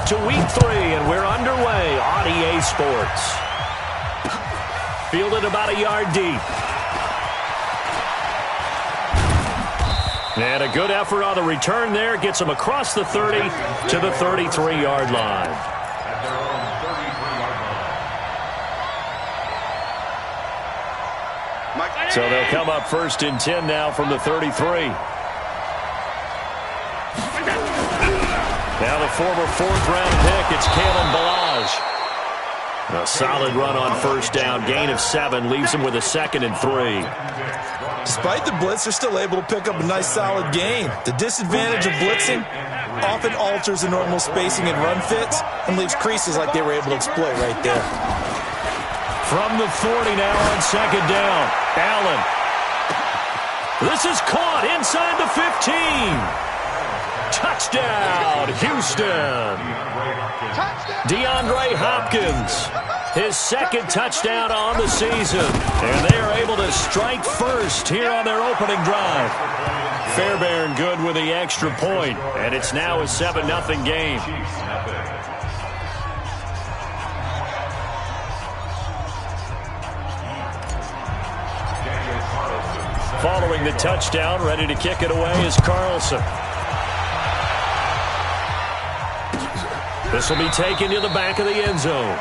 back to week 3, and we're underway on EA Sports. Fielded about a yard deep. And a good effort on the return there. Gets him across the 30 to the 33-yard line. So they'll come up 1st and 10 now from the 33. Now the former 4th-round pick, it's Kalen Ballage. A solid run on 1st down. Gain of 7 leaves him with a 2nd and 3. Despite the blitz, they're still able to pick up a nice solid gain. The disadvantage of blitzing often alters the normal spacing and run fits and leaves creases like they were able to exploit right there. From the 40 now on 2nd down. Allen. This is caught inside the 15. Touchdown, Houston. DeAndre Hopkins, his 2nd touchdown on the season. And they are able to strike first here on their opening drive. Fairbairn good with the extra point, and it's now a 7-0 game. Following the touchdown, ready to kick it away is Carlson. This will be taken to the back of the end zone.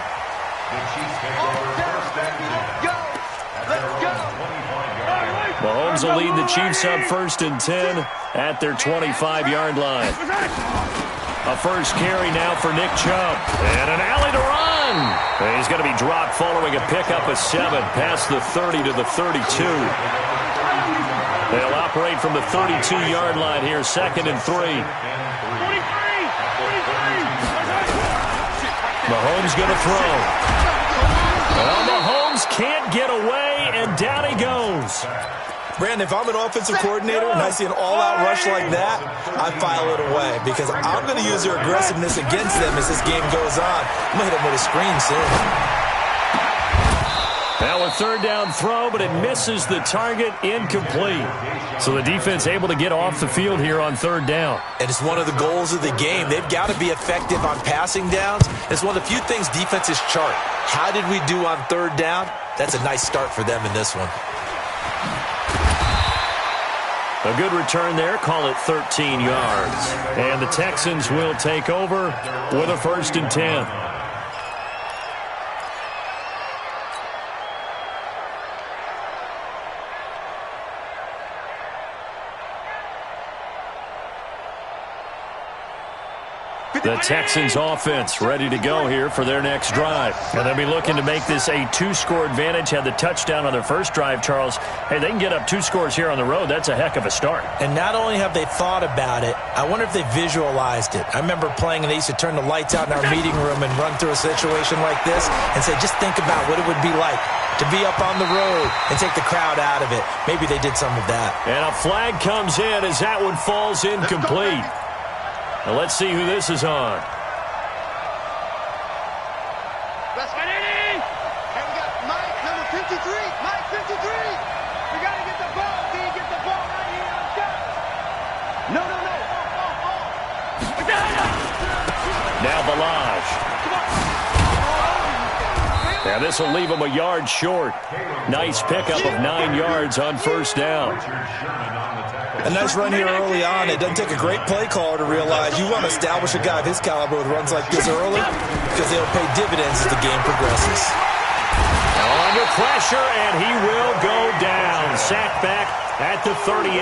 Mahomes will lead the Chiefs up 1st and 10 at their 25-yard line. A first carry now for Nick Chubb. And an alley to run. And he's going to be dropped following a pickup of 7 past the 30 to the 32. They'll operate from the 32-yard line here, 2nd and 3. Mahomes going to throw. Well, Mahomes can't get away, and down he goes. Brandon, if I'm an offensive coordinator and I see an all-out rush like that, I file it away because I'm going to use their aggressiveness against them as this game goes on. I'm going to hit them with a screen soon. Now a 3rd down throw, but it misses the target, incomplete. So the defense able to get off the field here on 3rd down. And it's one of the goals of the game. They've got to be effective on passing downs. It's one of the few things defenses chart. How did we do on 3rd down? That's a nice start for them in this one. A good return there, call it 13 yards. And the Texans will take over with a 1st and 10. The Texans offense ready to go here for their next drive. And they'll be looking to make this a 2-score advantage. Had the touchdown on their first drive, Charles. Hey, they can get up 2 scores here on the road. That's a heck of a start. And not only have they thought about it, I wonder if they visualized it. I remember playing and they used to turn the lights out in our meeting room and run through a situation like this and say, just think about what it would be like to be up on the road and take the crowd out of it. Maybe they did some of that. And a flag comes in as that one falls incomplete. Now let's see who this is on. Hey, we got Mike, number 53. Mike, 53. We got to get the ball. See, get the ball right here on top. No. Now Ballage. Now this will leave him a yard short. Nice pickup of 9 yards on 1st down. A nice run here early on. It doesn't take a great play caller to realize you want to establish a guy of his caliber with runs like this early because they'll pay dividends as the game progresses. Under pressure, and he will go down. Sacked back at the 38.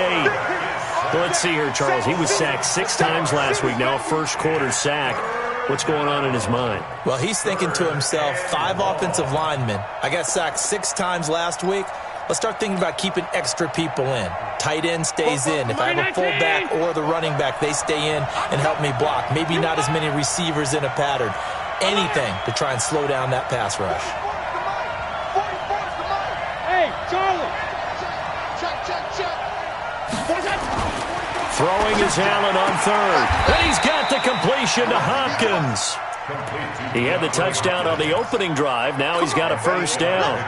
Well, let's see here, Charles. He was sacked 6 times last week. Now a first-quarter sack. What's going on in his mind? Well, he's thinking to himself, 5 offensive linemen. I got sacked 6 times last week. Let's start thinking about keeping extra people in. Tight end stays in. If I have a fullback or the running back, they stay in and help me block. Maybe not as many receivers in a pattern. Anything to try and slow down that pass rush. Hey, Charlie. Check. Throwing is Allen on 3rd. And he's got the completion to Hopkins. He had the touchdown on the opening drive. Now he's got a 1st down.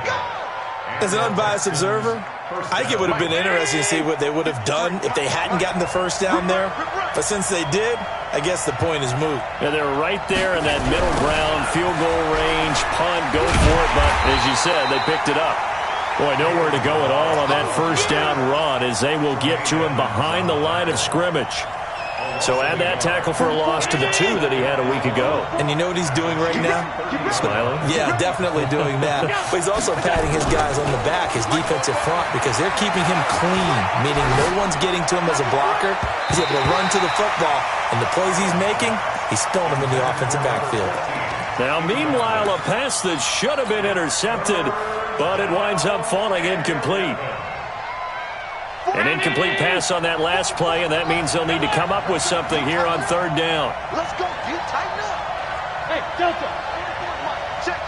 As an unbiased observer, I think it would have been interesting to see what they would have done if they hadn't gotten the 1st down there. But since they did, I guess the point is moot. And they're right there in that middle ground, field goal range, punt, go for it. But as you said, they picked it up. Boy, nowhere to go at all on that first down run as they will get to him behind the line of scrimmage. So add that tackle for a loss to the 2 that he had a week ago. And you know what he's doing right now? Smiling? Yeah, definitely doing that. But he's also patting his guys on the back, his defensive front, because they're keeping him clean, meaning no one's getting to him as a blocker. He's able to run to the football, and the plays he's making, he's spilling them in the offensive backfield. Now, meanwhile, a pass that should have been intercepted, but it winds up falling incomplete. An incomplete pass on that last play, and that means they'll need to come up with something here on third down. Let's go, dude. Tighten up. Hey, Delta. Check.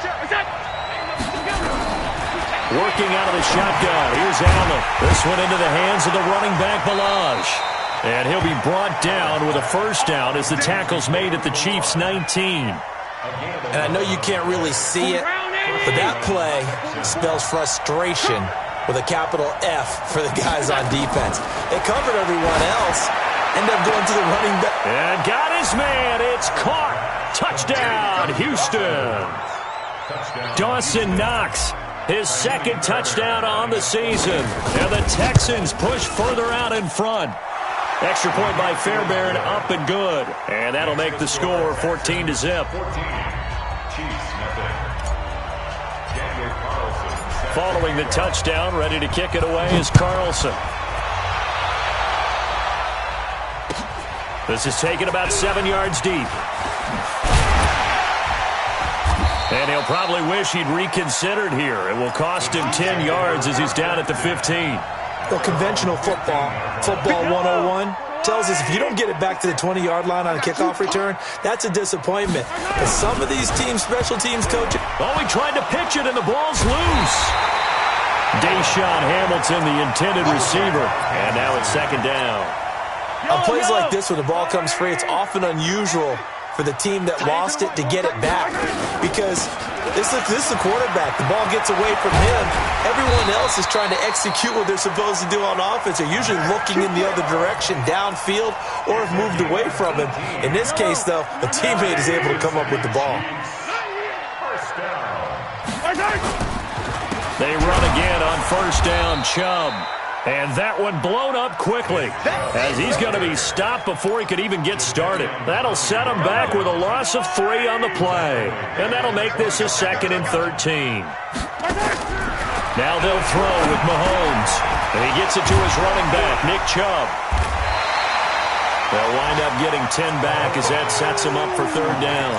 Working out of the shotgun. Here's Allen. This one into the hands of the running back, Balaj. And he'll be brought down with a first down as the tackle's made at the Chiefs' 19. And I know you can't really see it, but that play spells frustration with a capital F for the guys on defense. They covered everyone else, end up going to the running back. And got his man. It's caught. Touchdown, Houston. Dawson Knox, his second touchdown on the season. And the Texans push further out in front. Extra point by Fairbairn, up and good. And that'll make the score 14-0. Following the touchdown, ready to kick it away is Carlson. This is taken about 7 yards deep. And he'll probably wish he'd reconsidered here. It will cost him 10 yards as he's down at the 15. Well, conventional football 101, tells us if you don't get it back to the 20-yard line on a kickoff return, that's a disappointment. But some of these teams, special teams coaches... Oh, he tried to pitch it, and the ball's loose. Deshaun Hamilton, the intended receiver. And now it's second down. On plays like this where the ball comes free, it's often unusual for the team that lost it to get it back. Because this is the quarterback. The ball gets away from him. Everyone else is trying to execute what they're supposed to do on offense. They're usually looking in the other direction, downfield, or have moved away from him. In this case, though, a teammate is able to come up with the ball. They run again on first down, Chubb. And that one blown up quickly as he's going to be stopped before he could even get started. That'll set him back with a loss of 3 on the play. And that'll make this a 2nd and 13. Now they'll throw with Mahomes. And he gets it to his running back, Nick Chubb. They'll wind up getting 10 back as that sets him up for third down.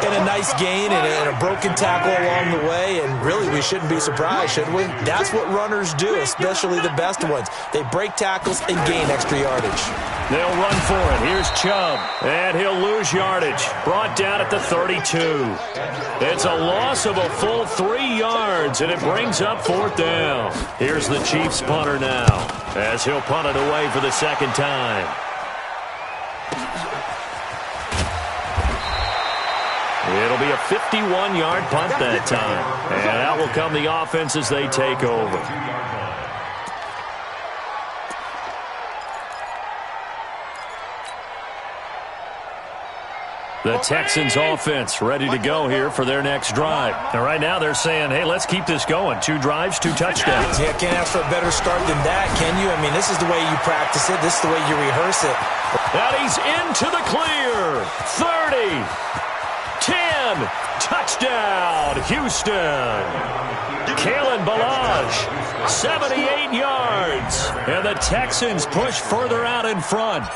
And a nice gain and a broken tackle along the way, and really we shouldn't be surprised, should we? That's what runners do, especially the best ones. They break tackles and gain extra yardage. They'll run for it. Here's Chubb, and he'll lose yardage. Brought down at the 32. It's a loss of a full 3 yards, and it brings up fourth down. Here's the Chiefs punter now, as he'll punt it away for the second time. It'll be a 51-yard punt that time. And out will come the offense as they take over. The Texans offense ready to go here for their next drive. And right now they're saying, hey, let's keep this going. 2 drives, 2 touchdowns. Yeah, can't ask for a better start than that, can you? I mean, this is the way you practice it. This is the way you rehearse it. And he's into the clear. 30. 10, touchdown, Houston. Kalen Balaj, 78 yards. And the Texans push further out in front.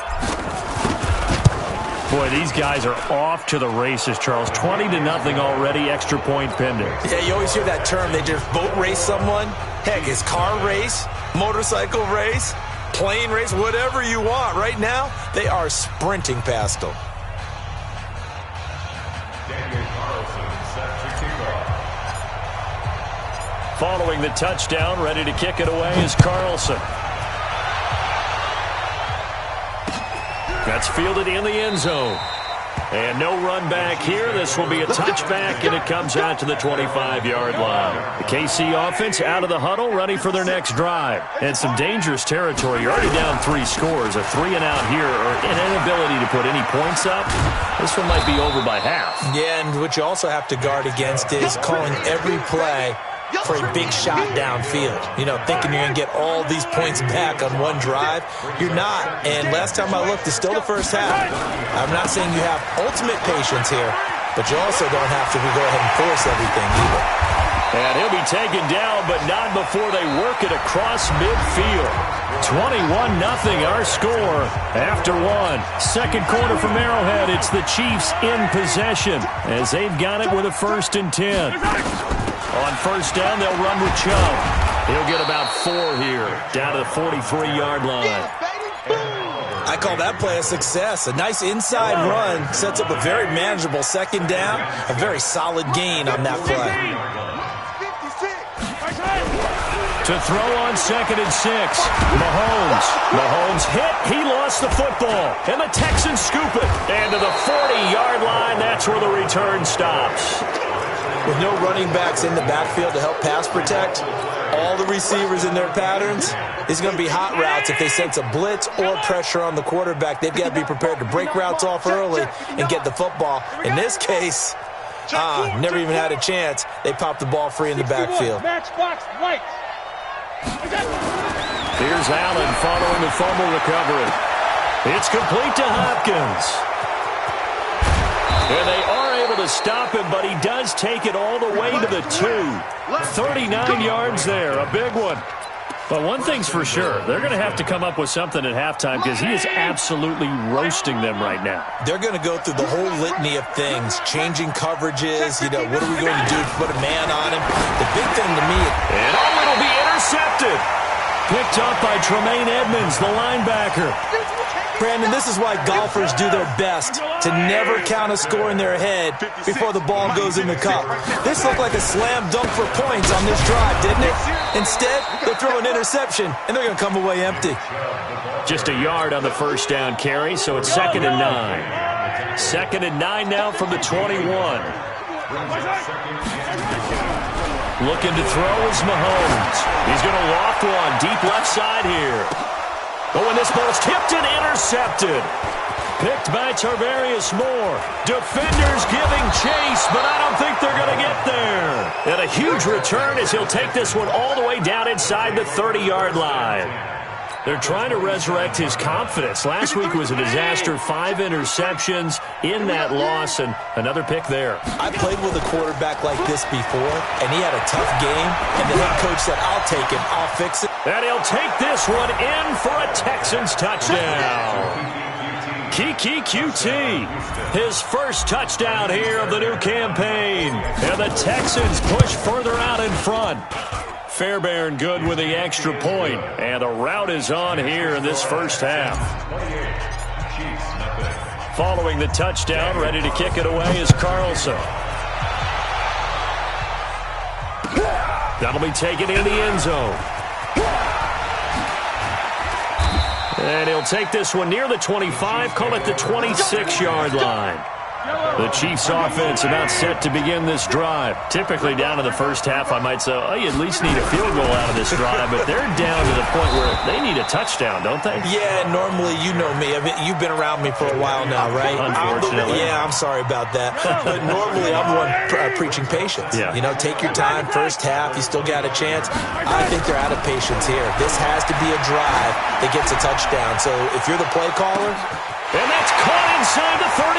Boy, these guys are off to the races, Charles. 20-0 already, extra point pending. Yeah, you always hear that term. They just boat race someone. Heck, it's car race, motorcycle race, plane race, whatever you want. Right now, they are sprinting past them. Following the touchdown, ready to kick it away is Carlson. That's fielded in the end zone. And no run back here. This will be a touchback, and it comes out to the 25-yard line. The KC offense out of the huddle, ready for their next drive. And some dangerous territory. You're already down 3 scores. A 3-and-out here, or an inability to put any points up. This one might be over by half. Yeah, and what you also have to guard against is calling every play for a big shot downfield. You know, thinking you're going to get all these points back on one drive. You're not. And last time I looked, it's still the first half. I'm not saying you have ultimate patience here, but you also don't have to go ahead and force everything either. And he'll be taken down, but not before they work it across midfield. 21-0 our score after one. Second quarter from Arrowhead. It's the Chiefs in possession as they've got it with a 1st and 10. On first down, they'll run with Chubb. He'll get about 4 here, down to the 43-yard line. I call that play a success. A nice inside run sets up a very manageable second down. A very solid gain on that play. To throw on 2nd and 6. Mahomes hit. He lost the football. And the Texans scoop it. And to the 40-yard line, that's where the return stops. With no running backs in the backfield to help pass protect, all the receivers in their patterns, it's going to be hot routes. If they sense a blitz or pressure on the quarterback, they've got to be prepared to break routes off early and get the football. In this case, never even had a chance. They popped the ball free in the backfield. Here's Allen following the fumble recovery. It's complete to Hopkins. And they are able to stop him, but he does take it all the way to the 2. 39 yards there, a big one. But one thing's for sure, they're going to have to come up with something at halftime because he is absolutely roasting them right now. They're going to go through the whole litany of things, changing coverages, you know, what are we going to do to put a man on him? The big thing to me... And it'll be intercepted. Picked up by Tremaine Edmonds, the linebacker. Brandon, this is why golfers do their best to never count a score in their head before the ball goes in the cup. This looked like a slam dunk for points on this drive, didn't it? Instead, they throw an interception, and they're going to come away empty. Just a yard on the first down carry, so it's 2nd and 9. 2nd and 9 now from the 21. Looking to throw is Mahomes. He's going to loft one deep left side here. Oh, and this ball's tipped and intercepted. Picked by Tarvarius Moore. Defenders giving chase, but I don't think they're going to get there. And a huge return as he'll take this one all the way down inside the 30-yard line. They're trying to resurrect his confidence. Last week was a disaster. 5 interceptions in that loss, and another pick there. I played with a quarterback like this before, and he had a tough game, and the head coach said, I'll take it, I'll fix it. And he'll take this one in for a Texans touchdown. Kiki QT, his first touchdown here of the new campaign. And the Texans push further out in front. Fairbairn good with the extra point, and the route is on here in this first half. Following the touchdown, ready to kick it away is Carlson. That'll be taken in the end zone. And he'll take this one near the 25, call it the 26-yard line. The Chiefs offense about set to begin this drive. Typically down in the first half, I might say, oh, you at least need a field goal out of this drive, but they're down to the point where they need a touchdown, don't they? Yeah, normally, you know me. I mean, you've been around me for a while now, right? Unfortunately. I'm sorry about that. But normally, I'm the one preaching patience. Yeah. You know, take your time, first half, you still got a chance. I think they're out of patience here. This has to be a drive that gets a touchdown. So if you're the play caller... And that's caught inside the 35.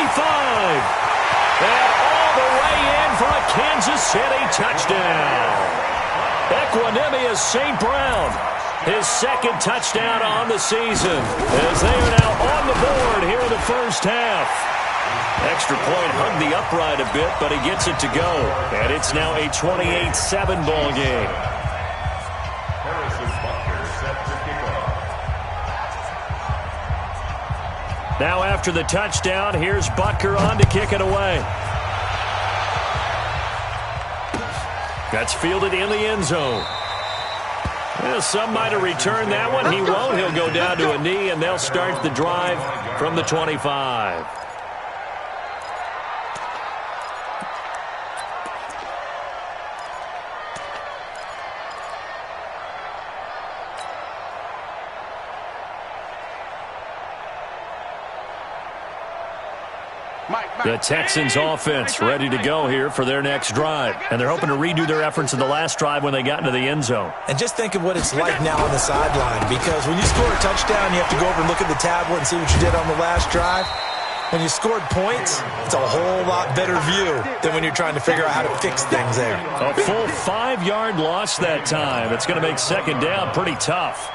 And all the way in for a Kansas City touchdown. Equanimous St. Brown, his second touchdown on the season, as they are now on the board here in the first half. Extra point hugged the upright a bit, but he gets it to go. And it's now a 28-7 ball game. Now after the touchdown, here's Butker on to kick it away. That's fielded in the end zone. Well, some might have returned that one. He won't. He'll go down to a knee, and they'll start the drive from the 25. The Texans offense ready to go here for their next drive. And they're hoping to redo their efforts in the last drive when they got into the end zone. And just think of what it's like now on the sideline, because when you score a touchdown, you have to go over and look at the tablet and see what you did on the last drive. When you scored points, it's a whole lot better view than when you're trying to figure out how to fix things there. A full 5-yard loss that time. It's going to make second down pretty tough.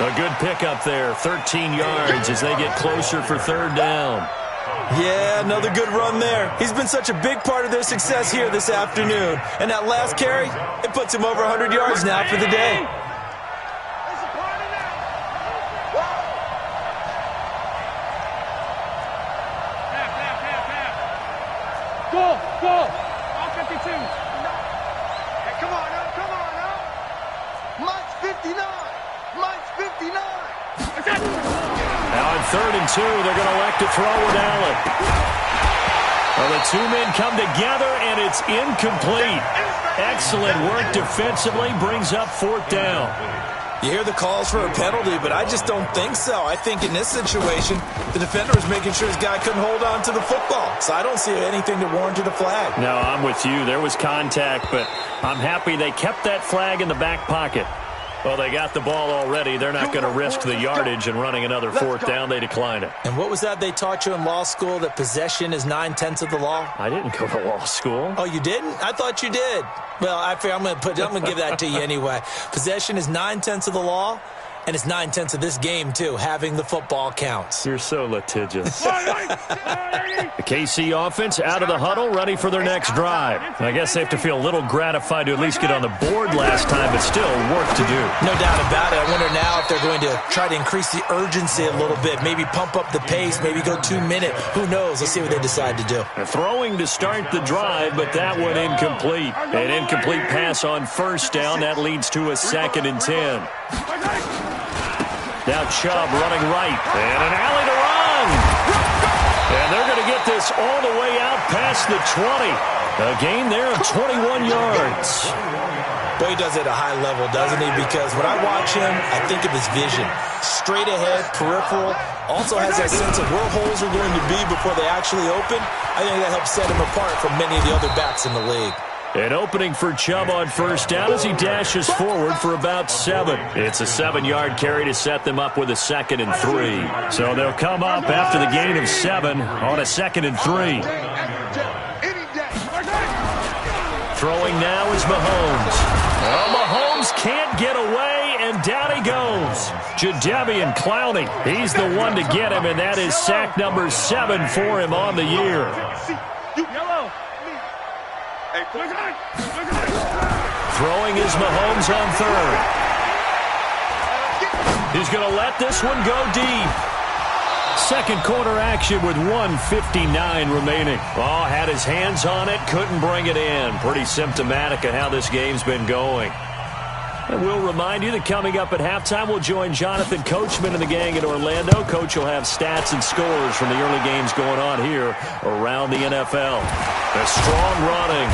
A good pickup there, 13 yards as they get closer for third down. Yeah, another good run there. He's been such a big part of their success here this afternoon. And that last carry, it puts him over 100 yards now for the day. Go! All 52. Hey, come on now. Mike's 59. Mike's 59. Now on 3rd and 2, they're going to elect to throw with Allen. Well, the two men come together, and it's incomplete. Excellent work defensively, brings up 4th down. You hear the calls for a penalty, but I just don't think so. I think in this situation, the defender was making sure his guy couldn't hold on to the football. So I don't see anything that warranted a flag. No, I'm with you. There was contact, but I'm happy they kept that flag in the back pocket. Well, they got the ball already. They're not going to risk the yardage and running another 4th down. They decline it. And what was that they taught you in law school, that possession is 9/10 of the law? I didn't go to law school. Oh, you didn't? I thought you did. Well, I'm going to give that to you anyway. Possession is 9/10 of the law, and it's 9/10 of this game, too. Having the football counts. You're so litigious. The KC offense out of the huddle, ready for their next drive. I guess they have to feel a little gratified to at least get on the board last time, but still work to do. No doubt about it. I wonder now if they're going to try to increase the urgency a little bit, maybe pump up the pace, maybe go 2-minute. Who knows? Let's see what they decide to do. Throwing to start the drive, but that one incomplete. An incomplete pass on 1st down. That leads to a 2nd and 10. Now Chubb running right, and an alley to run. And they're going to get this all the way out past the 20. A gain there of 21 yards. Boy, he does it at a high level, doesn't he? Because when I watch him, I think of his vision. Straight ahead, peripheral. Also has that sense of where holes are going to be before they actually open. I think that helps set him apart from many of the other backs in the league. An opening for Chubb on 1st down as he dashes forward for about 7. It's a 7-yard carry to set them up with a 2nd and 3. So they'll come up after the gain of 7 on a 2nd and 3. Throwing now is Mahomes. Well, Mahomes can't get away, and down he goes. Jadeveon Clowney, he's the one to get him, and that is sack number 7 for him on the year. Throwing is Mahomes on 3rd. He's going to let this one go deep. Second quarter action with 1:59 remaining. Oh, had his hands on it, couldn't bring it in. Pretty symptomatic of how this game's been going. And we'll remind you that coming up at halftime, we'll join Jonathan Coachman and the gang in Orlando. Coach will have stats and scores from the early games going on here around the NFL. A strong running.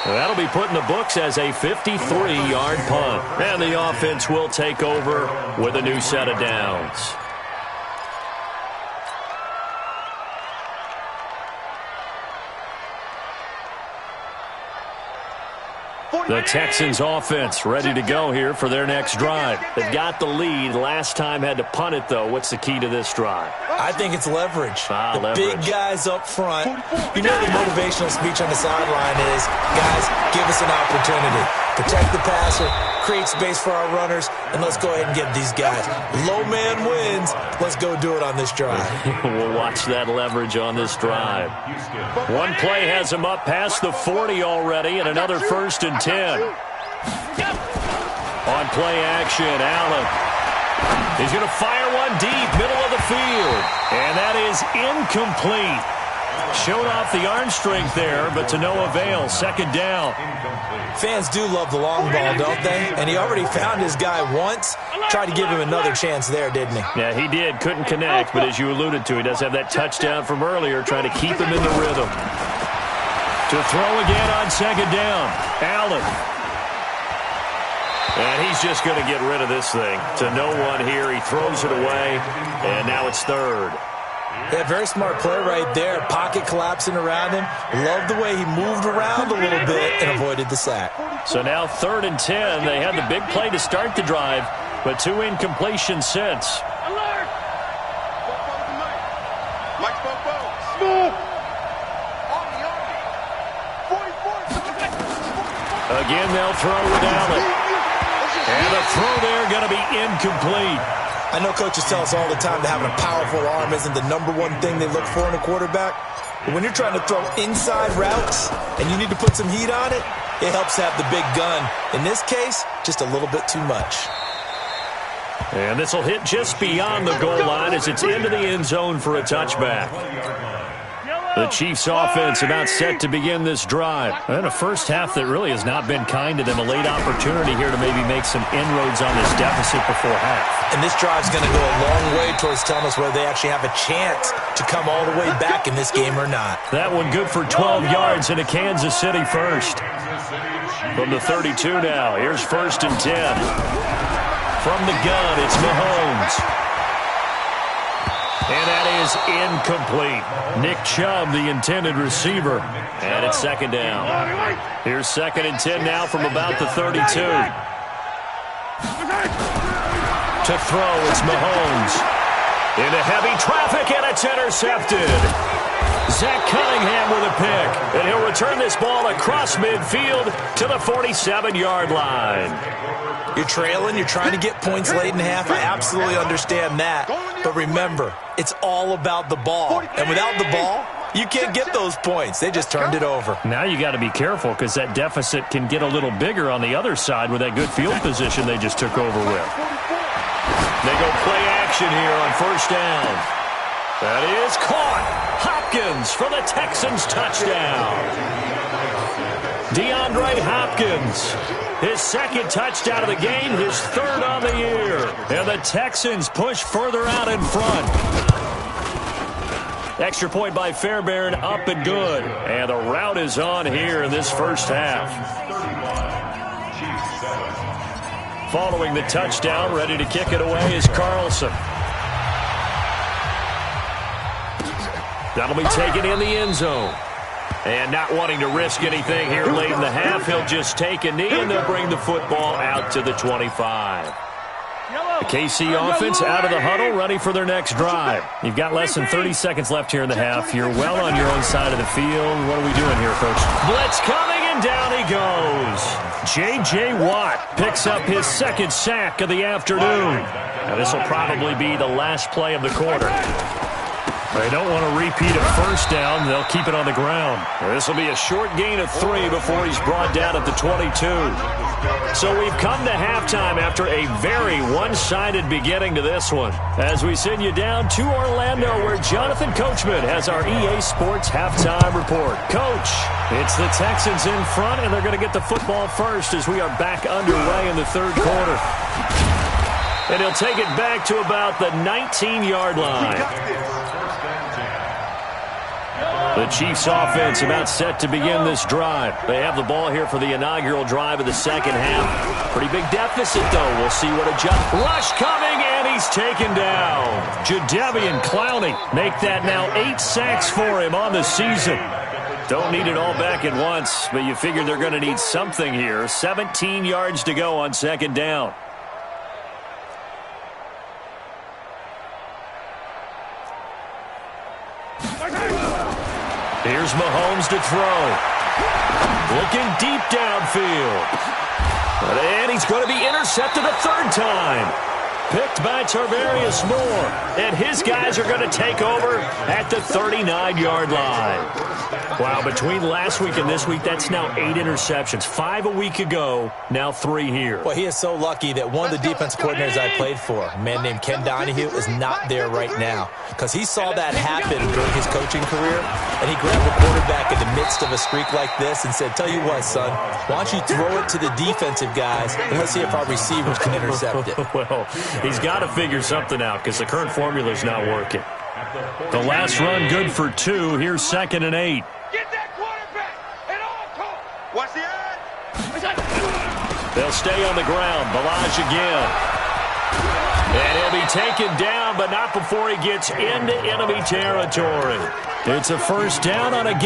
That'll be put in the books as a 53-yard punt. And the offense will take over with a new set of downs. The Texans offense ready to go here for their next drive. They've got the lead. Last time had to punt it, though. What's the key to this drive? I think it's leverage. Leverage. Big guys up front. You know the motivational speech on the sideline is, guys, give us an opportunity. Protect the passer, create space for our runners, and let's go ahead and get these guys. Low man wins. Let's go do it on this drive. We'll watch that leverage on this drive. One play has him up past the 40 already, and another 1st and 10. On play action, Allen. He's going to fire one deep, middle of the field. And that is incomplete. Showed off the arm strength there, but to no avail. Second down. Fans do love the long ball, don't they? And he already found his guy once. Tried to give him another chance there, didn't he? Yeah, he did. Couldn't connect, but as you alluded to, he does have that touchdown from earlier, trying to keep him in the rhythm. To throw again on second down. Allen. And he's just going to get rid of this thing. To no one here. He throws it away, and now it's third. Yeah, very smart play right there. Pocket collapsing around him. Loved the way he moved around a little bit and avoided the sack. So now 3rd and 10. They had the big play to start the drive, but 2 incompletions since. Alert! Mike Again, they'll throw with Allen. And the throw there going to be incomplete. I know coaches tell us all the time that having a powerful arm isn't the #1 thing they look for in a quarterback. But when you're trying to throw inside routes and you need to put some heat on it, it helps have the big gun. In this case, just a little bit too much. And this will hit just beyond the goal line as it's into the end zone for a touchback. The Chiefs offense about set to begin this drive. And a first half that really has not been kind to them. A late opportunity here to maybe make some inroads on this deficit before half. And this drive's going to go a long way towards telling us whether they actually have a chance to come all the way back in this game or not. That one good for 12 yards into Kansas City first. From the 32 now, here's 1st and 10. From the gun, it's Mahomes. And that is incomplete. Nick Chubb, the intended receiver. And it's 2nd down. Here's 2nd and 10 now from about the 32. To throw, it's Mahomes. Into heavy traffic, and it's intercepted. Zach Cunningham with a pick. And he'll return this ball across midfield to the 47-yard line. You're trailing, you're trying to get points late in half. I absolutely understand that. But remember, it's all about the ball. And without the ball, you can't get those points. They just turned it over. Now you got to be careful because that deficit can get a little bigger on the other side with that good field position they just took over with. They go play action here on 1st down. That is caught. Hopkins for the Texans touchdown. DeAndre Hopkins. His 2nd touchdown of the game, his 3rd on the year. And the Texans push further out in front. Extra point by Fairbairn, up and good. And the route is on here in this first half. Following the touchdown, ready to kick it away is Carlson. That'll be taken in the end zone. And not wanting to risk anything here late in the half, he'll just take a knee and they'll bring the football out to the 25. The KC offense out of the huddle, ready for their next drive. You've got less than 30 seconds left here in the half. You're well on your own side of the field. What are we doing here, Coach? Blitz coming, and down he goes. J.J. Watt picks up his 2nd sack of the afternoon. Now, this will probably be the last play of the quarter. They don't want to repeat a first down. They'll keep it on the ground. This will be a short gain of 3 before he's brought down at the 22. So we've come to halftime after a very one-sided beginning to this one. As we send you down to Orlando, where Jonathan Coachman has our EA Sports halftime report. Coach, it's the Texans in front, and they're going to get the football first as we are back underway in the 3rd quarter. And he'll take it back to about the 19-yard line. The Chiefs offense about set to begin this drive. They have the ball here for the inaugural drive of the 2nd half. Pretty big deficit, though. We'll see what adjusts. Rush coming, and he's taken down. Jadeveon Clowney make that now 8 sacks for him on the season. Don't need it all back at once, but you figure they're going to need something here. 17 yards to go on 2nd down. Here's Mahomes to throw. Looking deep downfield. And he's going to be intercepted a 3rd time. picked by Tarvarius Moore. And his guys are going to take over at the 39-yard line. Wow, between last week and this week, that's now 8 interceptions. 5 a week ago, now 3 here. Well, he is so lucky that one of the defense coordinators I played for, a man named Ken Donahue, is not there right now. Because he saw that happen during his coaching career, and he grabbed the quarterback in the midst of a streak like this and said, tell you what, son, why don't you throw it to the defensive guys, and let's see if our receivers can intercept it. Well, he's got to figure something out because the current formula is not working. The last run good for 2. Here's 2nd and 8. Get that quarterback at all costs. What's the ad? They'll stay on the ground. Balaj again. And he'll be taken down, but not before he gets into enemy territory. It's a first down on a game.